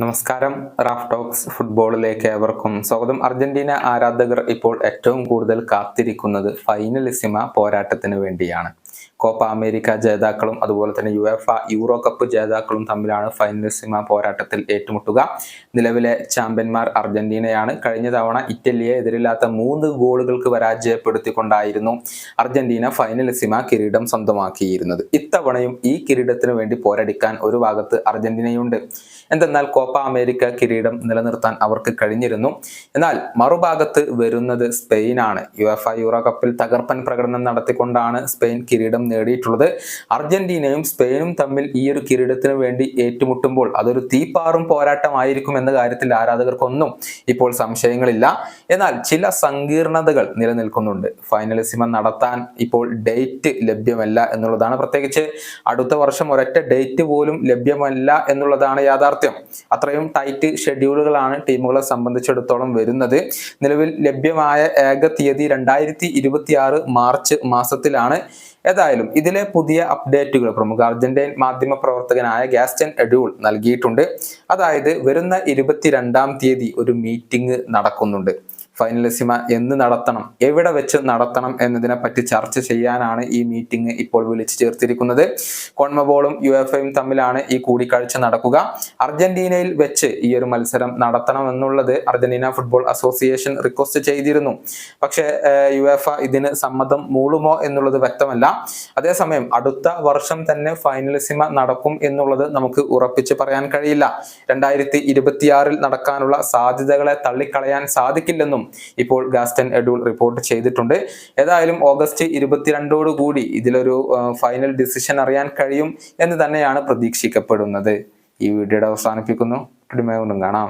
നമസ്കാരം. Raf talks ഫുട്ബോളിലേക്ക് ഏവർക്കും സ്വാഗതം. അർജന്റീന ആരാധകർ ഇപ്പോൾ ഏറ്റവും കൂടുതൽ കാത്തിരിക്കുന്നത് ഫൈനലിസിമ പോരാട്ടത്തിന് വേണ്ടിയാണ്. കോപ്പ അമേരിക്ക ജേതാക്കളും അതുപോലെ തന്നെ യുവേഫ യൂറോ കപ്പ് ജേതാക്കളും തമ്മിലാണ് ഫൈനലിസിമ പോരാട്ടത്തിൽ ഏറ്റുമുട്ടുക. നിലവിലെ ചാമ്പ്യന്മാർ അർജന്റീനയാണ്. കഴിഞ്ഞ തവണ ഇറ്റലിയെ എതിരില്ലാത്ത 3 ഗോളുകൾക്ക് പരാജയപ്പെടുത്തിക്കൊണ്ടായിരുന്നു അർജന്റീന ഫൈനലിസിമ കിരീടം സ്വന്തമാക്കിയിരുന്നത്. ഇത്തവണയും ഈ കിരീടത്തിന് വേണ്ടി പോരടിക്കാൻ ഒരു ഭാഗത്ത് അർജന്റീനയുണ്ട്. എന്തെന്നാൽ കോപ്പ അമേരിക്ക കിരീടം നിലനിർത്താൻ അവർക്ക് കഴിഞ്ഞിരുന്നു. എന്നാൽ മറുഭാഗത്ത് വരുന്നത് സ്പെയിനാണ്. യുവേഫ യൂറോ കപ്പിൽ തകർപ്പൻ പ്രകടനം നടത്തിക്കൊണ്ടാണ് സ്പെയിൻ കിരീടം നേടിയിട്ടുള്ളത്. അർജന്റീനയും സ്പെയിനും തമ്മിൽ ഈ ഒരു കിരീടത്തിന് വേണ്ടി ഏറ്റുമുട്ടുമ്പോൾ അതൊരു തീപ്പാറും പോരാട്ടമായിരിക്കും എന്ന കാര്യത്തിൽ ആരാധകർക്കൊന്നും ഇപ്പോൾ സംശയങ്ങളില്ല. എന്നാൽ ചില സങ്കീർണതകൾ നിലനിൽക്കുന്നുണ്ട്. ഫൈനലിസിമ നടത്താൻ ഇപ്പോൾ ഡേറ്റ് ലഭ്യമല്ല എന്നുള്ളതാണ്. പ്രത്യേകിച്ച് അടുത്ത വർഷം ഒരൊറ്റ ഡേറ്റ് പോലും ലഭ്യമല്ല എന്നുള്ളതാണ് യാഥാർത്ഥ്യം. അത്രയും ടൈറ്റ് ഷെഡ്യൂളുകളാണ് ടീമുകളെ സംബന്ധിച്ചിടത്തോളം വരുന്നത്. നിലവിൽ ലഭ്യമായ ഏക തീയതി 2026 മാർച്ച് മാസത്തിലാണ്. ഏതായാലും ഇതിലെ പുതിയ അപ്ഡേറ്റുകൾ പ്രമുഖ അർജന്റീൻ മാധ്യമ പ്രവർത്തകനായ ഗാസ്റ്റൻ എഡ്യൂൾ നൽകിയിട്ടുണ്ട്. അതായത് വരുന്ന 22-ാം തീയതി ഒരു മീറ്റിംഗ് നടക്കുന്നുണ്ട്. ഫൈനലിസിമ എന്ന് നടത്തണം, എവിടെ വെച്ച് നടത്തണം എന്നതിനെ പറ്റി ചർച്ച ചെയ്യാനാണ് ഈ മീറ്റിംഗ് ഇപ്പോൾ വിളിച്ചു ചേർത്തിരിക്കുന്നത്. കോൺമബോളും യുഎഫയും തമ്മിലാണ് ഈ കൂടിക്കാഴ്ച നടക്കുക. അർജന്റീനയിൽ വെച്ച് ഈ ഒരു മത്സരം നടത്തണമെന്നുള്ളത് അർജന്റീന ഫുട്ബോൾ അസോസിയേഷൻ റിക്വസ്റ്റ് ചെയ്തിരുന്നു. പക്ഷേ യുഎഫ ഇതിന് സമ്മതം മൂളുമോ എന്നുള്ളത് വ്യക്തമല്ല. അതേസമയം അടുത്ത വർഷം തന്നെ ഫൈനലിസിമ നടക്കും എന്നുള്ളത് നമുക്ക് ഉറപ്പിച്ച് പറയാൻ കഴിയില്ല. 2026 നടക്കാനുള്ള സാധ്യതകളെ തള്ളിക്കളയാൻ സാധിക്കില്ലെന്നും ഇപ്പോൾ ഗാസ്റ്റൻ എഡ്യൂൾ റിപ്പോർട്ട് ചെയ്തിട്ടുണ്ട്. ഏതായാലും ഓഗസ്റ്റ് 22 കൂടി ഇതിലൊരു ഫൈനൽ ഡിസിഷൻ അറിയാൻ കഴിയും എന്ന് തന്നെയാണ് പ്രതീക്ഷിക്കപ്പെടുന്നത്. ഈ വീഡിയോയുടെ അവസാനിപ്പിക്കുന്നു. കാണാം.